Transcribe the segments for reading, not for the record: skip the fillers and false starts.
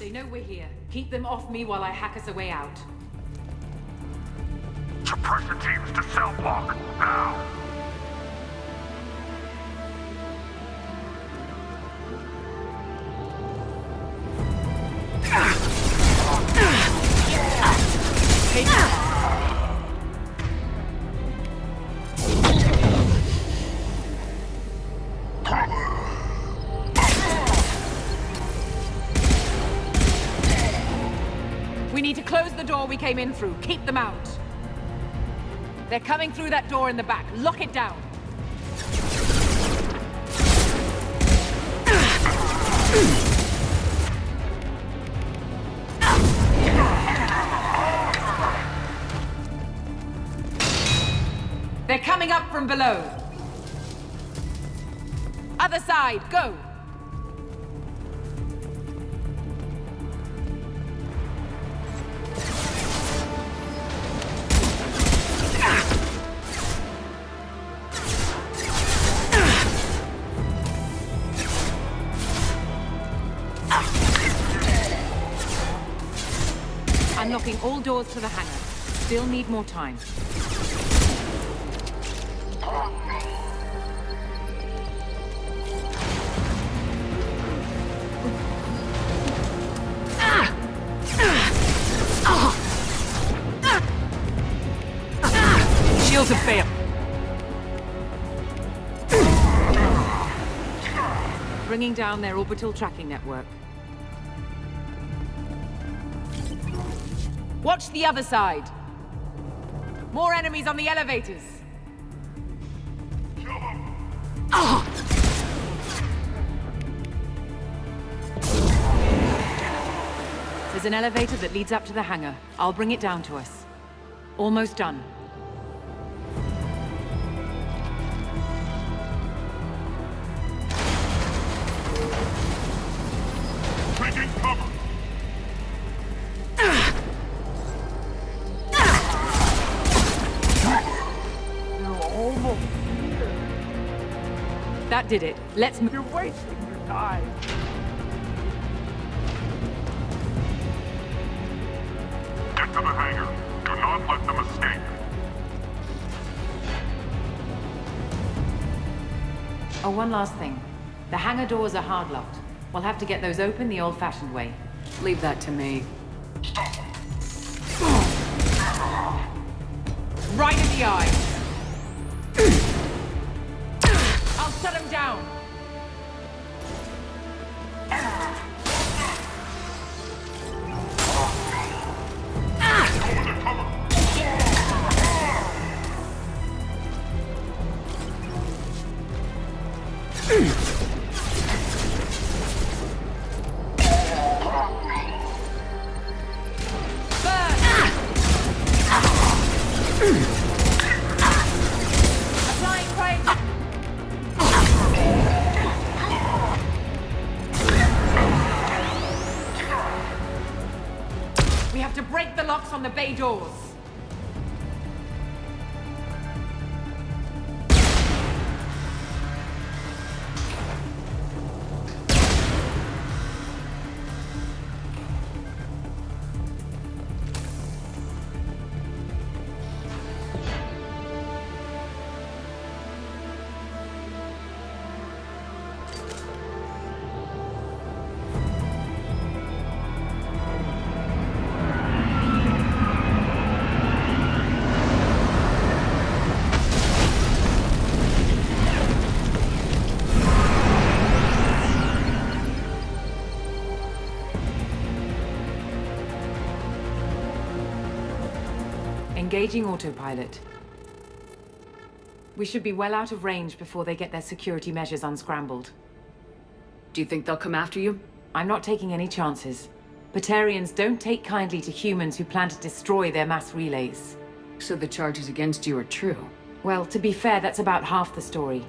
They know we're here. Keep them off me while I hack us a way out. Suppressor teams to cell block, now! We need to close the door we came in through. Keep them out. They're coming through that door in the back. Lock it down. They're coming up from below. Other side, go! Unlocking all doors to the hangar. Still need more time. Shields have failed. Bringing down their orbital tracking network. Watch the other side. More enemies on the elevators. There's an elevator that leads up to the hangar. I'll bring it down to us. Almost done. Taking cover! That did it. Let's move. You're wasting your time. Get to the hangar. Do not let them escape. Oh, one last thing. The hangar doors are hard locked. We'll have to get those open the old-fashioned way. Leave that to me. Stop them. Right in the eye. I'll shut him down. Applying fire. We have to break the locks on the bay doors. Engaging autopilot. We should be well out of range before they get their security measures unscrambled. Do you think they'll come after you? I'm not taking any chances. Batarians don't take kindly to humans who plan to destroy their mass relays. So the charges against you are true? Well, to be fair, that's about half the story.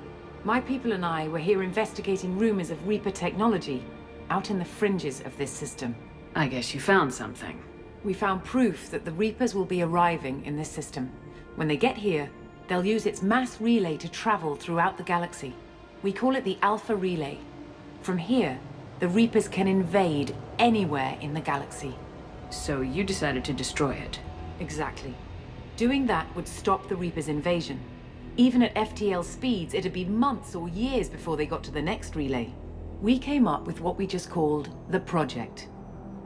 My people and I were here investigating rumors of Reaper technology out in the fringes of this system. I guess you found something. We found proof that the Reapers will be arriving in this system. When they get here, they'll use its mass relay to travel throughout the galaxy. We call it the Alpha Relay. From here, The Reapers can invade anywhere in the galaxy. So you decided to destroy it. Exactly. Doing that would stop the Reapers' invasion. Even at FTL speeds, it'd be months or years before they got to the next relay. We came up with what we just called the Project.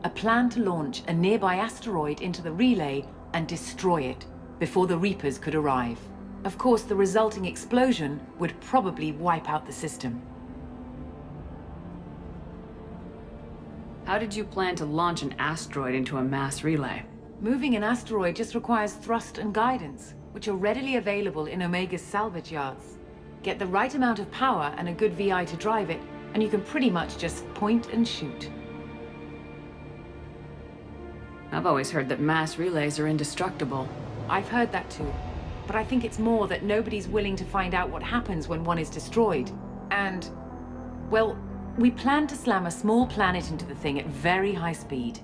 A plan to launch a nearby asteroid into the relay and destroy it before the Reapers could arrive. Of course, the resulting explosion would probably wipe out the system. How did you plan to launch an asteroid into a mass relay? Moving an asteroid just requires thrust and guidance, which are readily available in Omega's salvage yards. Get the right amount of power and a good VI to drive it, and you can pretty much just point and shoot. I've always heard that mass relays are indestructible. I've heard that too. But I think it's more that nobody's willing to find out what happens when one is destroyed. And, well, we plan to slam a small planet into the thing at very high speed.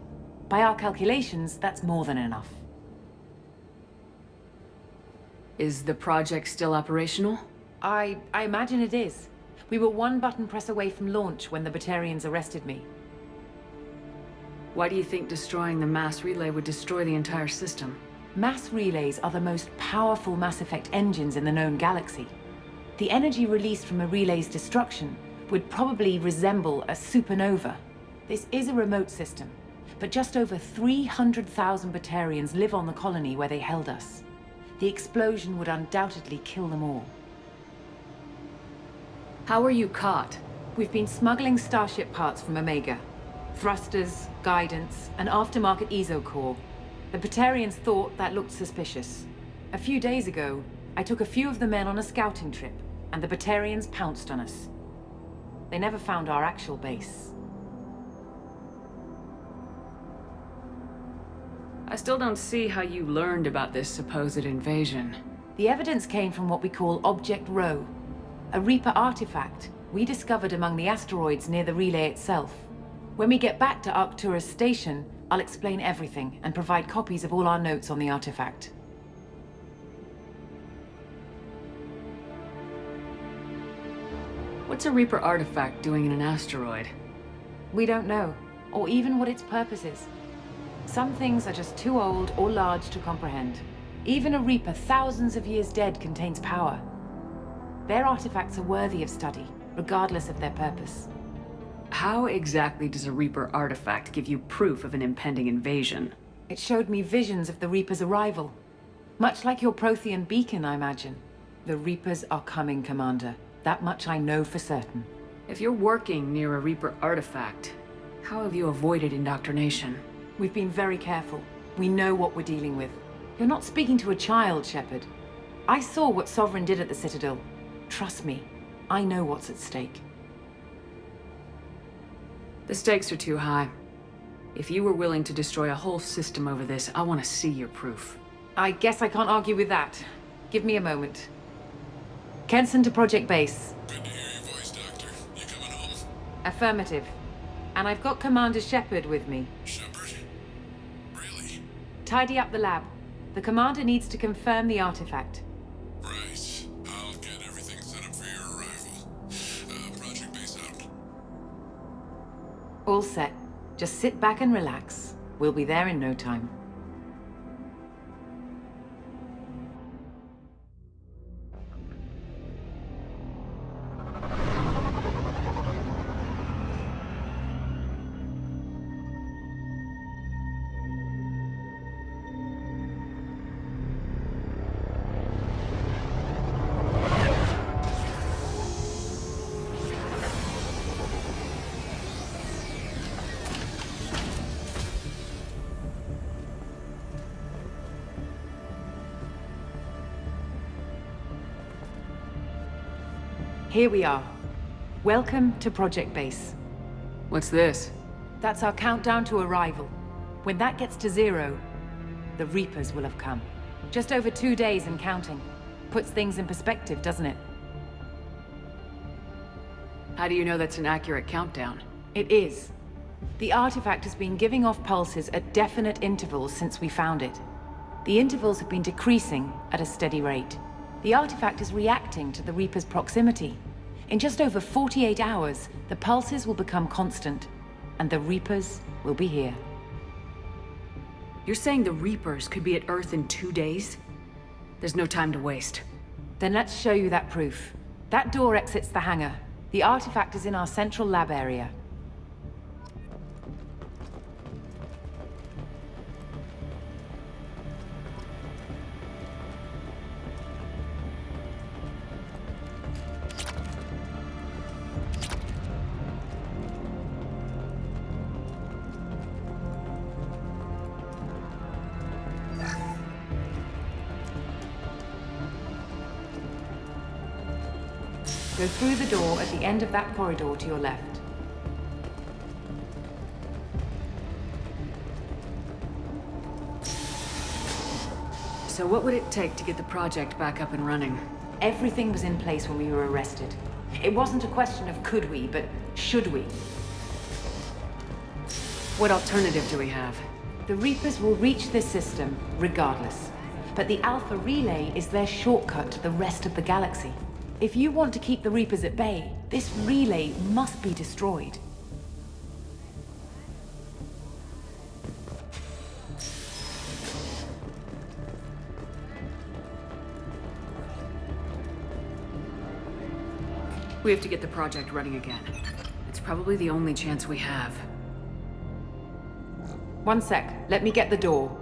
By our calculations, that's more than enough. Is the project still operational? I imagine it is. We were one button press away from launch when the Batarians arrested me. Why do you think destroying the mass relay would destroy the entire system? Mass relays are the most powerful Mass Effect engines in the known galaxy. The energy released from a relay's destruction would probably resemble a supernova. This is a remote system, but just over 300,000 Batarians live on the colony where they held us. The explosion would undoubtedly kill them all. How were you caught? We've been smuggling Starship parts from Omega. Thrusters, guidance, and aftermarket ESO core. The Batarians thought that looked suspicious. A few days ago, I took a few of the men on a scouting trip, and the Batarians pounced on us. They never found our actual base. I still don't see how you learned about this supposed invasion. The evidence came from what we call Object Rho, a Reaper artifact we discovered among the asteroids near the relay itself. When we get back to Arcturus Station, I'll explain everything and provide copies of all our notes on the artifact. What's a Reaper artifact doing in an asteroid? We don't know, or even what its purpose is. Some things are just too old or large to comprehend. Even a Reaper thousands of years dead contains power. Their artifacts are worthy of study, regardless of their purpose. How exactly does a Reaper artifact give you proof of an impending invasion? It showed me visions of the Reaper's arrival. Much like your Prothean beacon, I imagine. The Reapers are coming, Commander. That much I know for certain. If you're working near a Reaper artifact, how have you avoided indoctrination? We've been very careful. We know what we're dealing with. You're not speaking to a child, Shepard. I saw what Sovereign did at the Citadel. Trust me, I know what's at stake. The stakes are too high. If you were willing to destroy a whole system over this, I want to see your proof. I guess I can't argue with that. Give me a moment. Kenison to Project Base. Good to hear your voice, Doctor. You coming home? Affirmative. And I've got Commander Shepard with me. Shepard? Really? Tidy up the lab. The Commander needs to confirm the artifact. Right. I'll get everything set up for your arrival. Project Base out. All set. Just sit back and relax. We'll be there in no time. Here we are. Welcome to Project Base. What's this? That's our countdown to arrival. When that gets to 0, the Reapers will have come. Just over 2 days and counting. Puts things in perspective, doesn't it? How do you know that's an accurate countdown? It is. The artifact has been giving off pulses at definite intervals since we found it. The intervals have been decreasing at a steady rate. The artifact is reacting to the Reaper's proximity. In just over 48 hours, the pulses will become constant, and the Reapers will be here. You're saying the Reapers could be at Earth in 2 days? There's no time to waste. Then let's show you that proof. That door exits the hangar. The artifact is in our central lab area. Go through the door at the end of that corridor to your left. So what would it take to get the project back up and running? Everything was in place when we were arrested. It wasn't a question of could we, but should we. What alternative do we have? The Reapers will reach this system regardless. But the Alpha Relay is their shortcut to the rest of the galaxy. If you want to keep the Reapers at bay, this relay must be destroyed. We have to get the project running again. It's probably the only chance we have. One sec, let me get the door.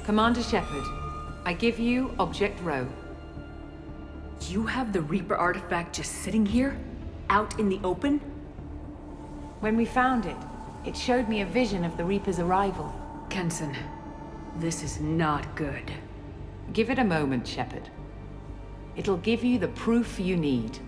Commander Shepard, I give you Object Rho. You have the Reaper artifact just sitting here? Out in the open? When we found it, it showed me a vision of the Reaper's arrival. Kenison, this is not good. Give it a moment, Shepard. It'll give you the proof you need.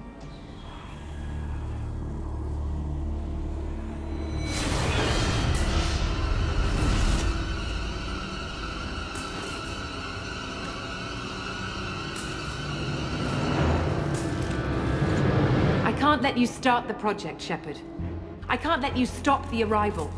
I can't let you start the project, Shepard. I can't let you stop the arrival.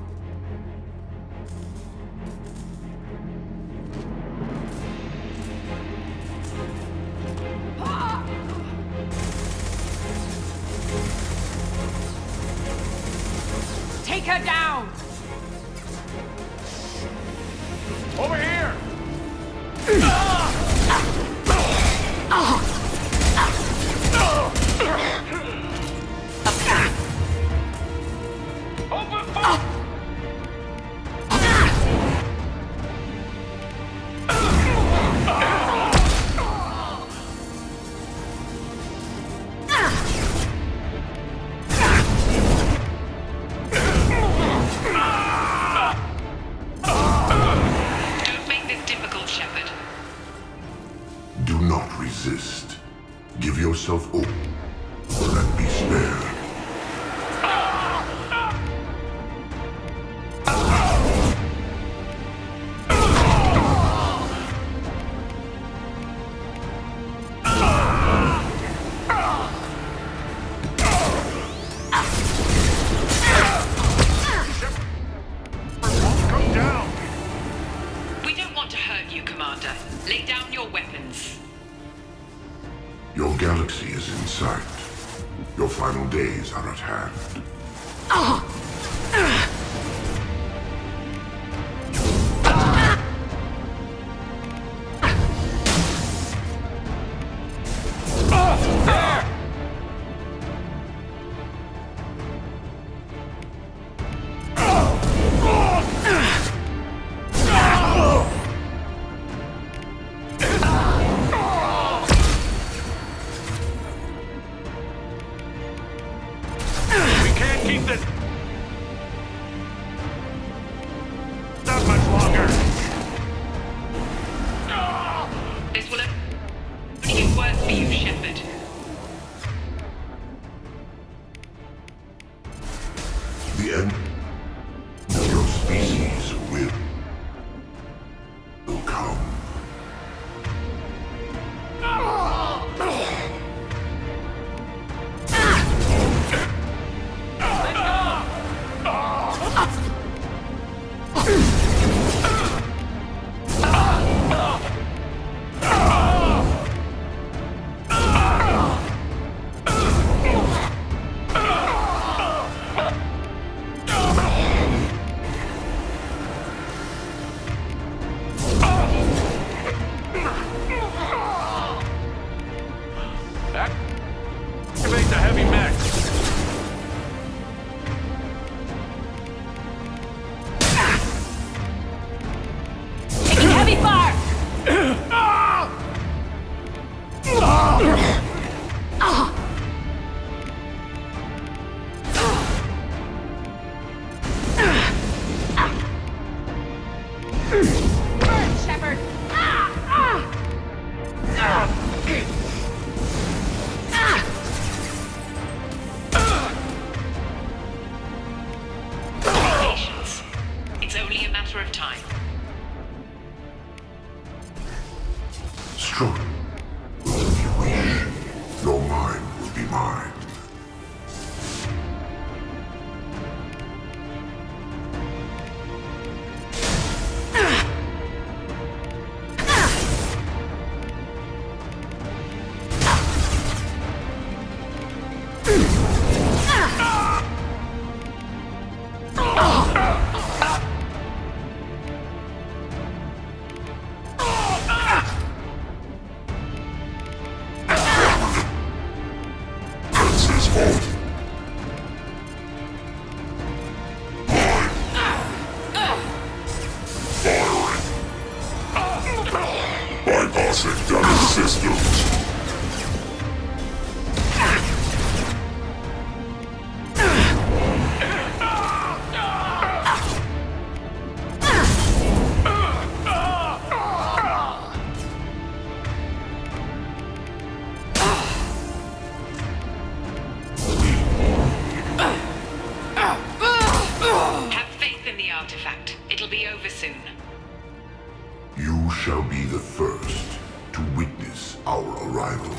Take her down! Over here! Open fire! Don't make this difficult, Shepard. Do not resist. Give yourself over, and be spared. Come down! We don't want to hurt you, Commander. Lay down your weapons. Your galaxy is in sight. Your final days are at hand. We can't keep this... Sure. But if you wish, your mind will be mine. Bypassing damaged systems. Have faith in the artifact. It'll be over soon. You shall be the first to witness our arrival.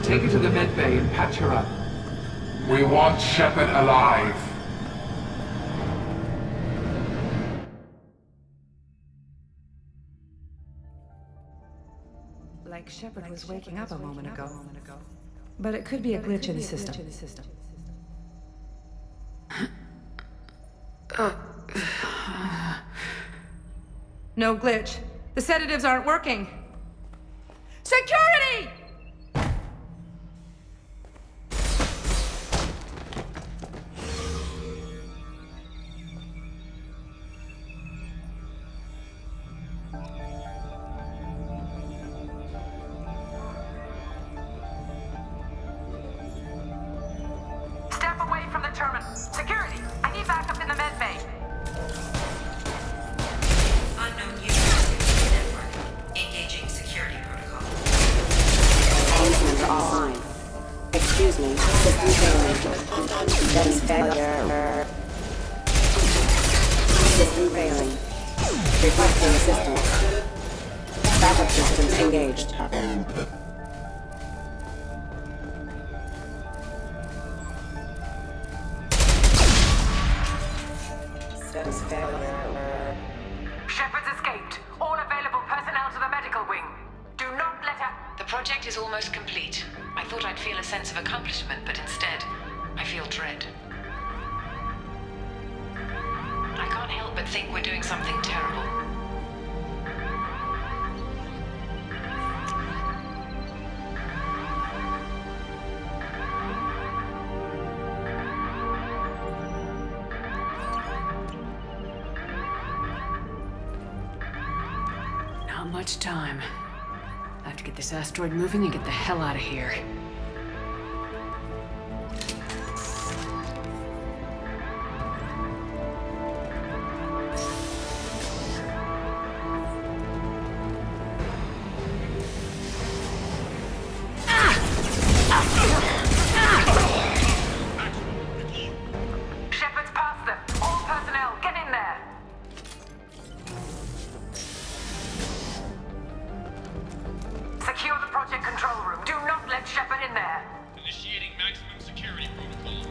Take her to the med bay and patch her up. We want Shepard alive. Like Shepard was waking up a moment ago. But it could be a glitch in the system. No glitch. The sedatives aren't working. Security! Step away from the terminal. Security, I need backup in the med bay. Unknown user network. Engaging security protocol. Engines offline. Excuse me, system failing. Status failure. System failing. Requesting assistance. Backup systems engaged. Status failure. Shepard's escaped. All available personnel to the medical wing. Do not let her... The project is almost complete. I thought I'd feel a sense of accomplishment, but instead, I feel dread. I can't help but think we're doing something terrible. Not much time. I have to get this asteroid moving and get the hell out of here. Shepard's past them. All personnel, get in there. Secure the project control room. Do not let Shepard in there. Initiating maximum security protocol.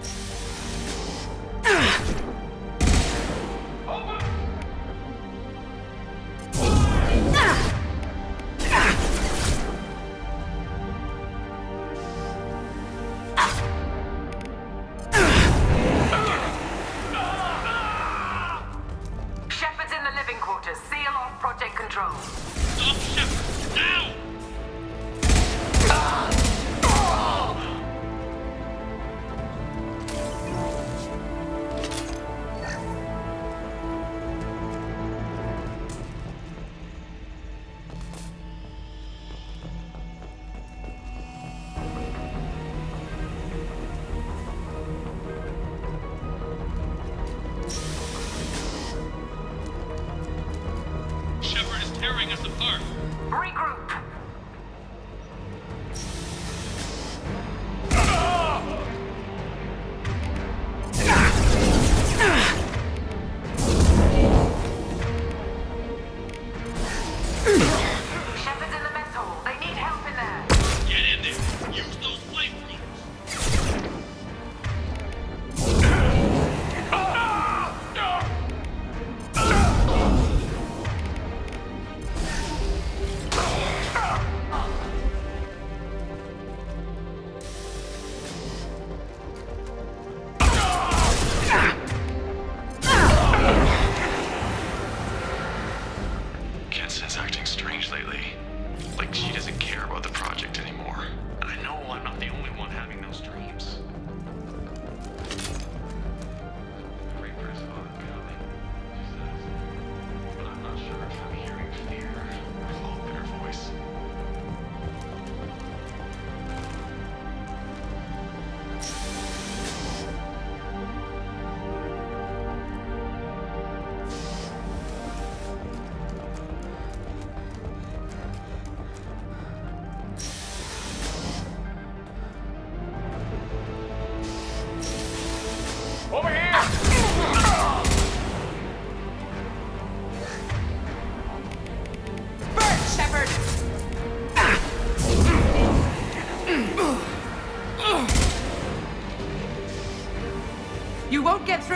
Shepard's in the living quarters. Seal off project control. Stop Shepard! Now!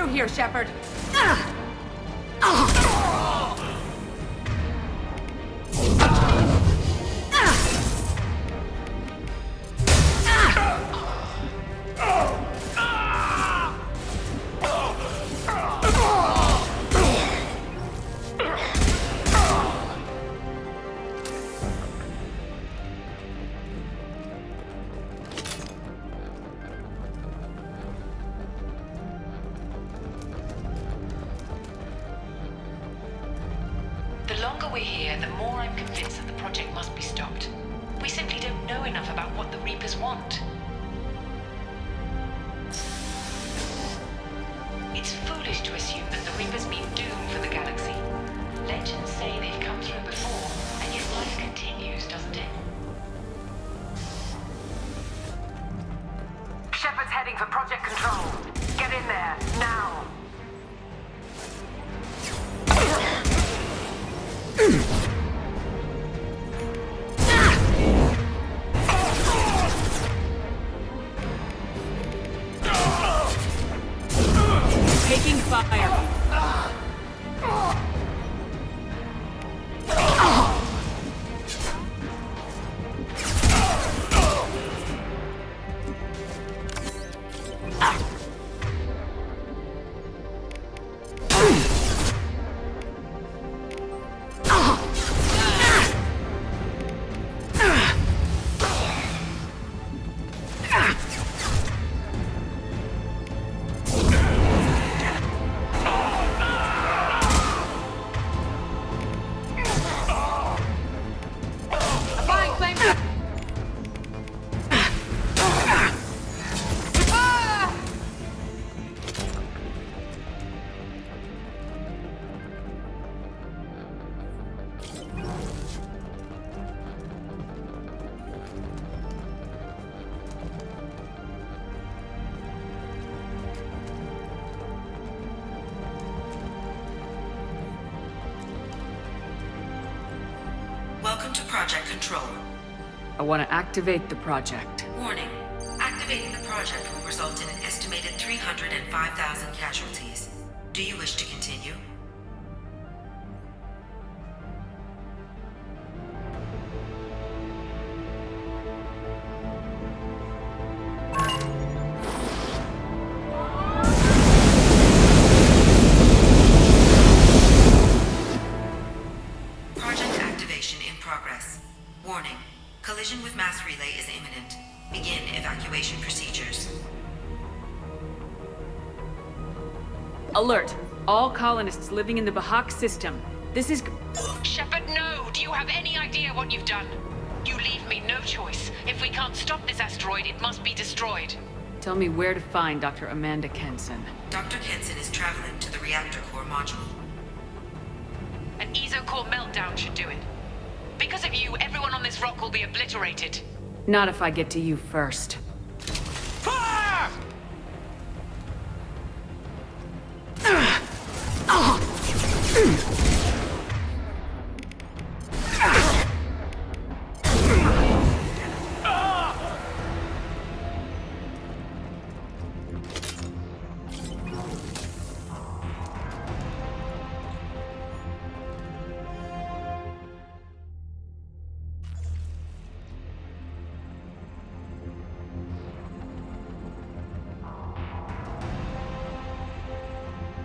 through here, Shepard. The longer we're here, the more I'm convinced that the project must be stopped. We simply don't know enough about what the Reapers want. It's foolish to assume that the Reapers mean doom for the galaxy. Legends say they've come through before, and yet life continues, doesn't it? Shepard's heading for Project Control. Get in there, now. Taking fire. Welcome to Project Control. I want to activate the project. Warning. Activating the project will result in an estimated 305,000 casualties. Do you wish to continue? Project activation in progress. Warning. Collision with mass relay is imminent. Begin evacuation procedures. Alert! All colonists living in the Bahak system. This is... Shepard, no! Do you have any idea what you've done? You leave me no choice. If we can't stop this asteroid, it must be destroyed. Tell me where to find Dr. Amanda Kenison. Dr. Kenison is traveling to the reactor core module. An ESO-core meltdown should do it. Because of you, everyone on this rock will be obliterated. Not if I get to you first. Fire!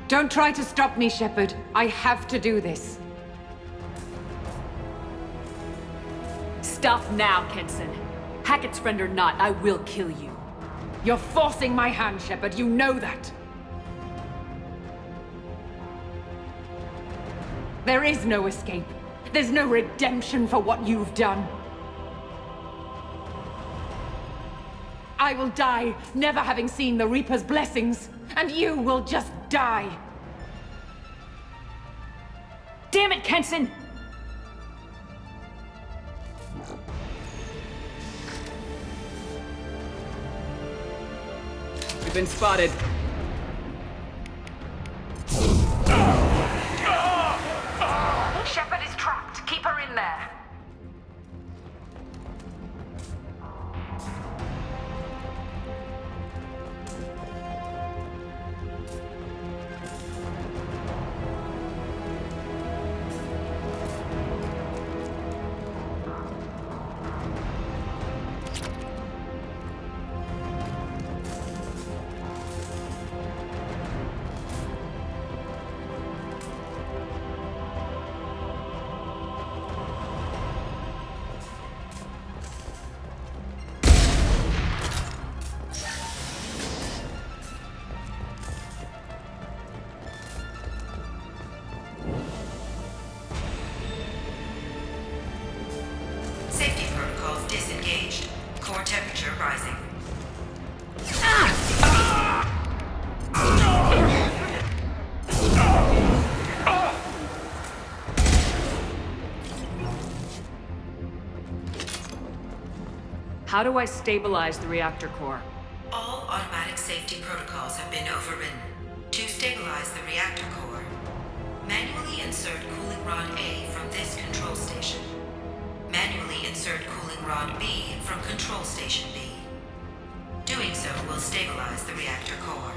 Don't try to stop me, Shepard. I have to do this. Stop now, Kenison. Hackett's friend or not, I will kill you. You're forcing my hand, Shepard. You know that. There is no escape. There's no redemption for what you've done. I will die, never having seen the Reaper's blessings, and you will just die. Damn it, Kenison! We've been spotted. Shepard is trapped. Keep her in there. How do I stabilize the reactor core? All automatic safety protocols have been overridden. To stabilize the reactor core, manually insert cooling rod A from this control station. Manually insert cooling rod B from control station B. Doing so will stabilize the reactor core.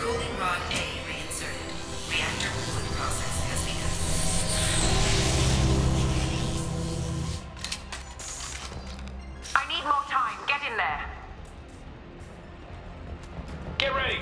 Cooling rod A reinserted. Reactor cooling process has begun. I need more time. Get in there. Get ready!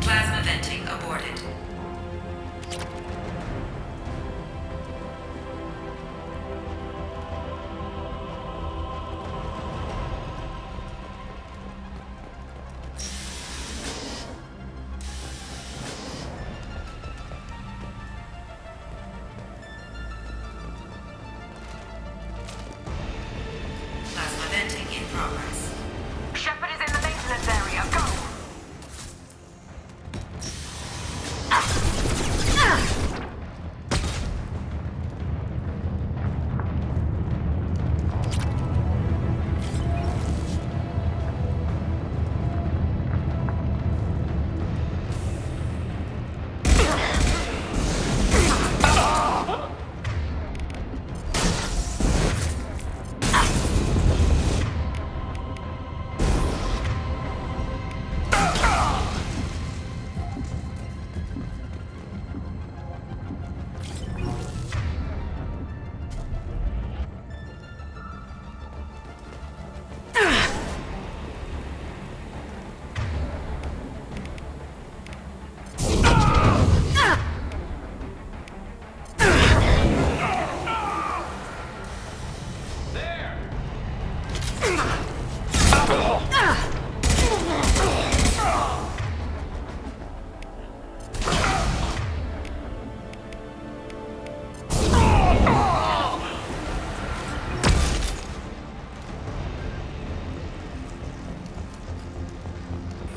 Plasma venting aborted. Plasma venting in progress. Shepard is in the maintenance area. Go!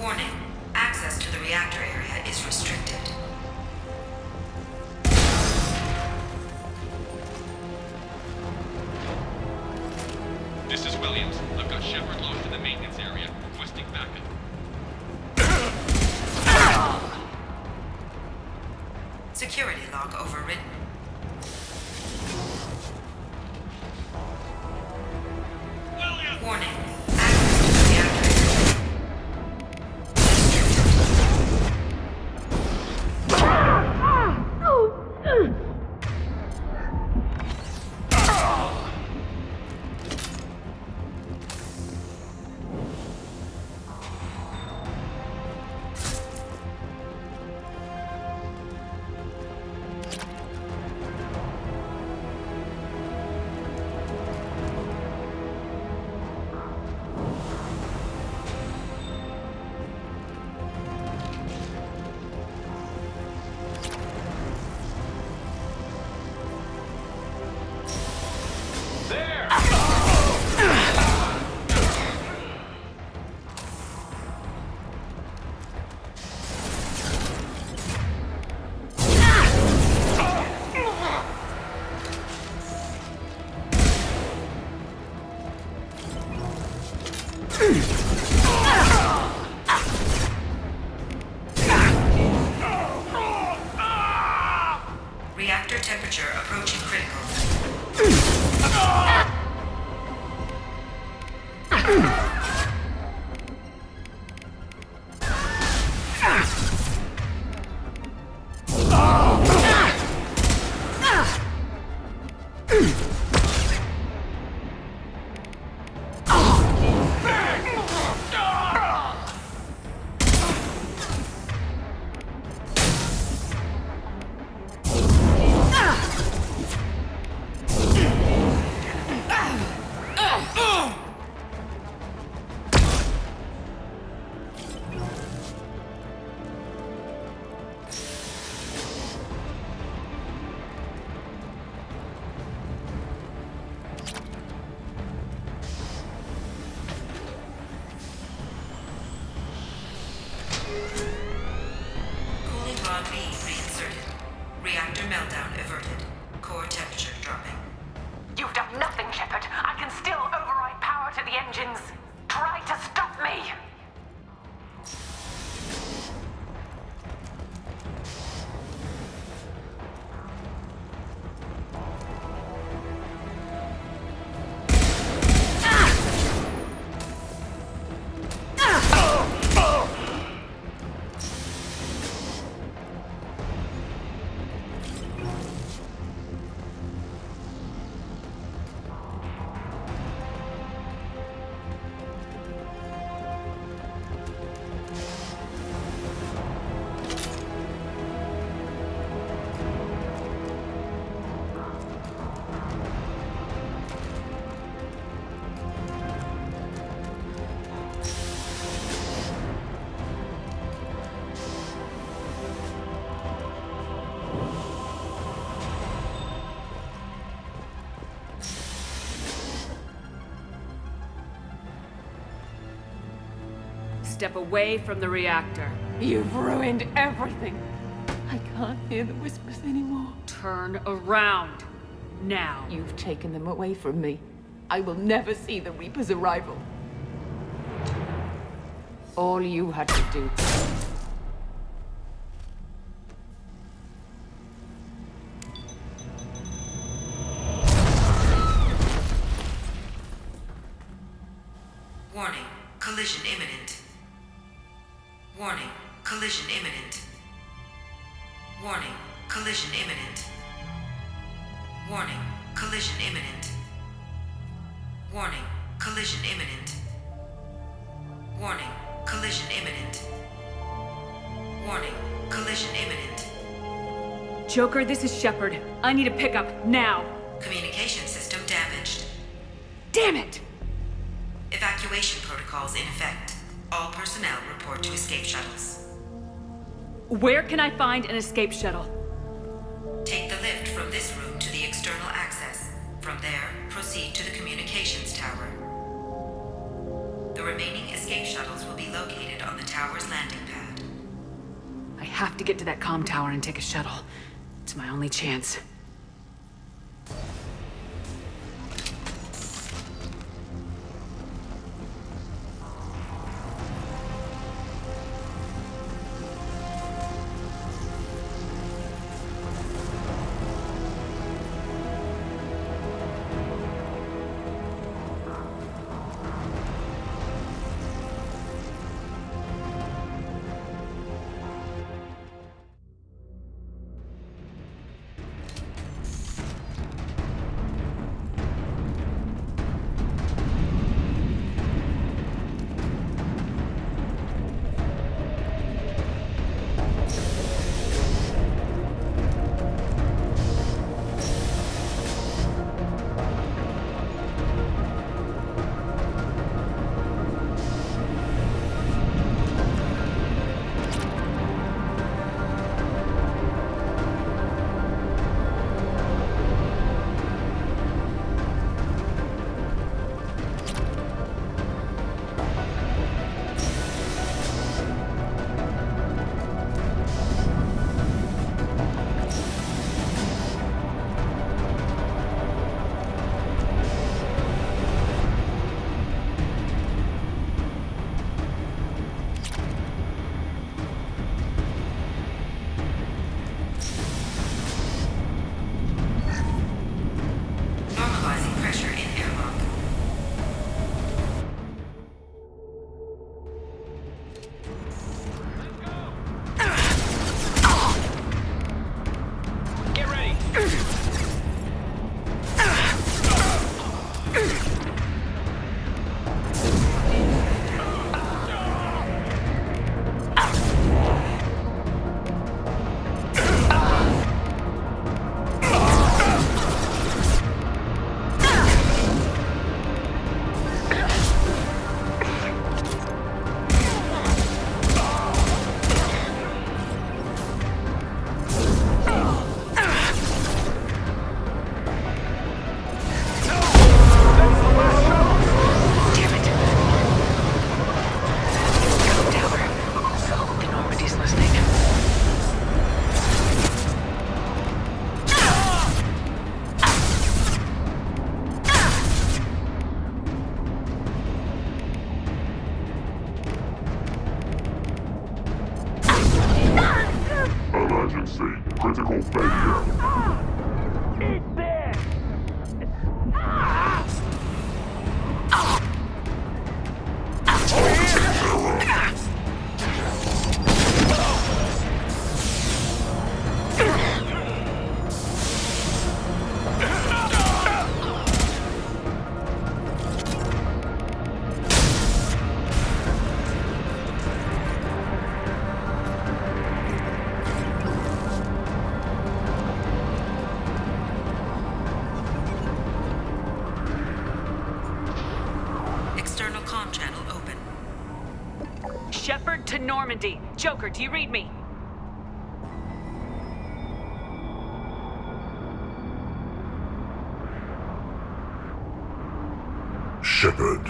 Warning. Access to the reactor area is restricted. This is Williams. I've got Shepard lost in the maintenance area, requesting backup. Security lock overridden. Warning. Access to the reactor area. Reactor temperature approaching critical. Reactor meltdown averted. Core temperature dropping. You've done nothing, Shepard. I can still override power to the engines. Try to stop me! Step away from the reactor. You've ruined everything. I can't hear the whispers anymore. Turn around. Now. You've taken them away from me. I will never see the Reaper's arrival. All you had to do. Warning. Collision imminent. Warning. Collision imminent. Warning. Collision imminent. Warning. Collision imminent. Warning. Collision imminent. Warning. Collision imminent. Warning. Collision imminent. Joker, this is Shepard. I need a pickup, now. Communication system damaged. Damn it! Evacuation protocols in effect. All personnel report to escape shuttles. Where can I find an escape shuttle? Take the lift from this room to the external access. From there, proceed to the communications tower. The remaining escape shuttles will be located on the tower's landing pad. I have to get to that comm tower and take a shuttle. It's my only chance. Critical failure. Eat this! External comm channel open. Shepard to Normandy. Joker, do you read me? Shepard,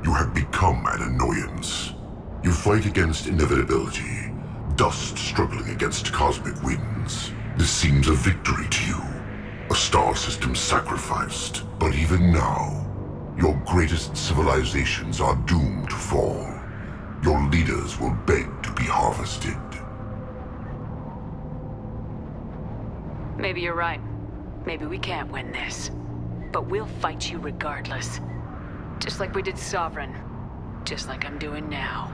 you have become an annoyance. You fight against inevitability, dust struggling against cosmic winds. This seems a victory to you, a star system sacrificed. But even now, your greatest civilizations are doomed to fall. Your leaders will beg to be harvested. Maybe you're right. Maybe we can't win this. But we'll fight you regardless. Just like we did Sovereign. Just like I'm doing now.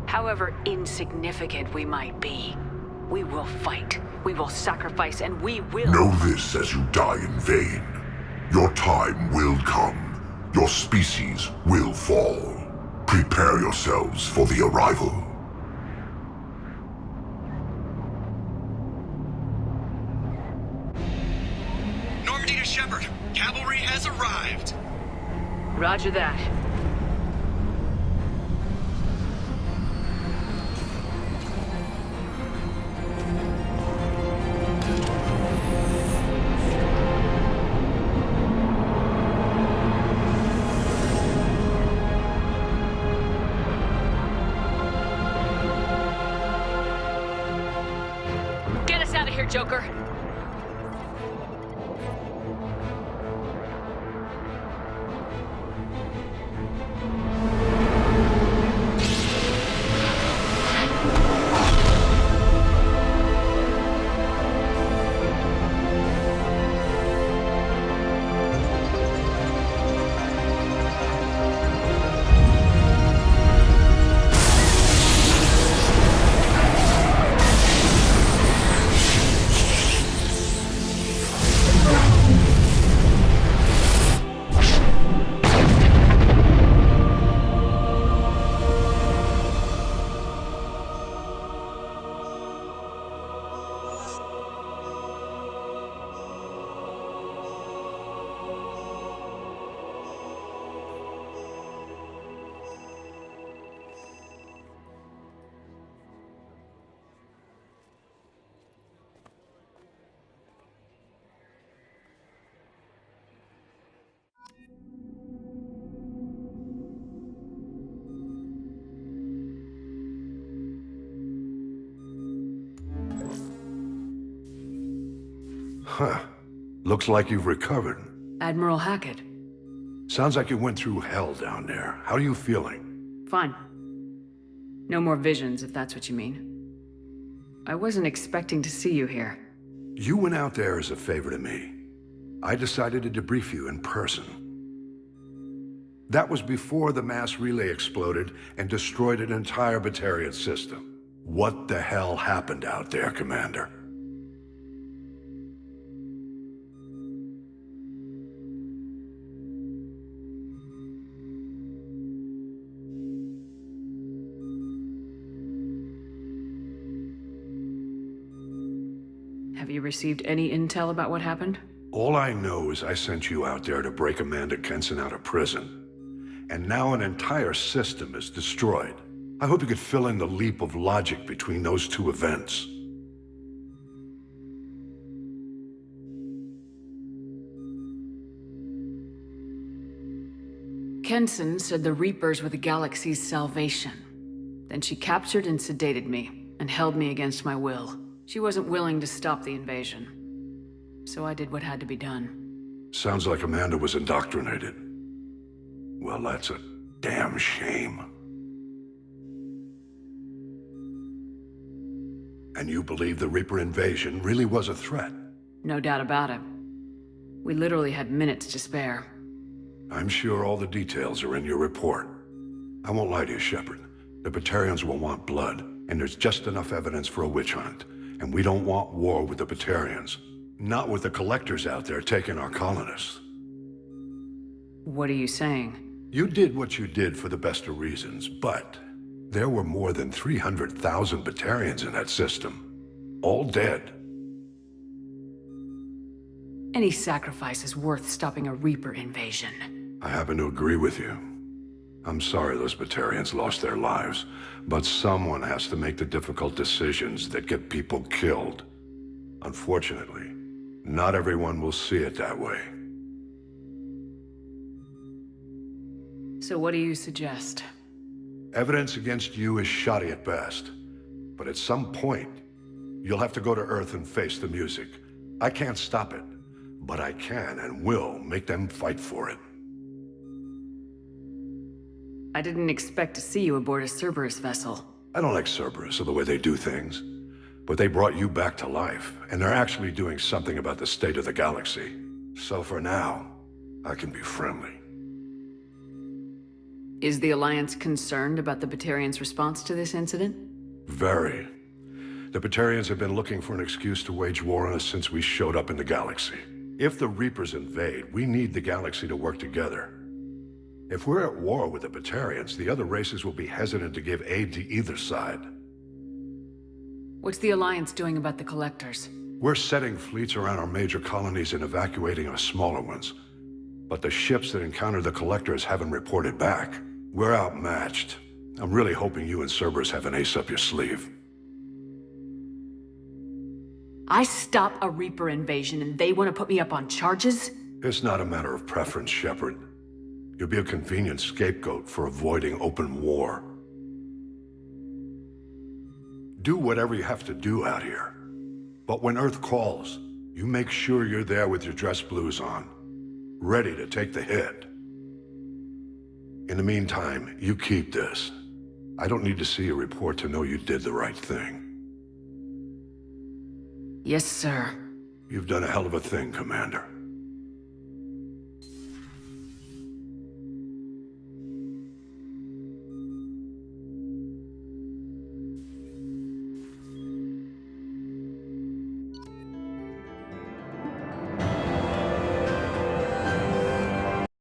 However insignificant we might be, we will fight. We will sacrifice, and we will... Know this as you die in vain. Your time will come. Your species will fall. Prepare yourselves for the arrival. Normandy to Shepard. Cavalry has arrived. Roger that. Get us out of here, Joker. Huh. Looks like you've recovered. Admiral Hackett. Sounds like you went through hell down there. How are you feeling? Fine. No more visions, if that's what you mean. I wasn't expecting to see you here. You went out there as a favor to me. I decided to debrief you in person. That was before the mass relay exploded and destroyed an entire Batarian system. What the hell happened out there, Commander? Have you received any intel about what happened? All I know is I sent you out there to break Amanda Kenison out of prison. And now an entire system is destroyed. I hope you could fill in the leap of logic between those two events. Kenison said the Reapers were the galaxy's salvation. Then she captured and sedated me, and held me against my will. She wasn't willing to stop the invasion. So I did what had to be done. Sounds like Amanda was indoctrinated. Well, that's a damn shame. And you believe the Reaper invasion really was a threat? No doubt about it. We literally had minutes to spare. I'm sure all the details are in your report. I won't lie to you, Shepard. The Batarians will want blood, and there's just enough evidence for a witch hunt. And we don't want war with the Batarians. Not with the Collectors out there taking our colonists. What are you saying? You did what you did for the best of reasons, but there were more than 300,000 Batarians in that system. All dead. Any sacrifice is worth stopping a Reaper invasion. I happen to agree with you. I'm sorry those Batarians lost their lives, but someone has to make the difficult decisions that get people killed. Unfortunately, not everyone will see it that way. So what do you suggest? Evidence against you is shoddy at best, but at some point, you'll have to go to Earth and face the music. I can't stop it, but I can and will make them fight for it. I didn't expect to see you aboard a Cerberus vessel. I don't like Cerberus or the way they do things, but they brought you back to life, and they're actually doing something about the state of the galaxy. So for now, I can be friendly. Is the Alliance concerned about the Batarians' response to this incident? Very. The Batarians have been looking for an excuse to wage war on us since we showed up in the galaxy. If the Reapers invade, we need the galaxy to work together. If we're at war with the Batarians, the other races will be hesitant to give aid to either side. What's the Alliance doing about the Collectors? We're setting fleets around our major colonies and evacuating our smaller ones. But the ships that encounter the Collectors haven't reported back. We're outmatched. I'm really hoping you and Cerberus have an ace up your sleeve. I stop a Reaper invasion and they want to put me up on charges? It's not a matter of preference, Shepard. You'll be a convenient scapegoat for avoiding open war. Do whatever you have to do out here. But when Earth calls, you make sure you're there with your dress blues on, ready to take the hit. In the meantime, you keep this. I don't need to see a report to know you did the right thing. Yes, sir. You've done a hell of a thing, Commander.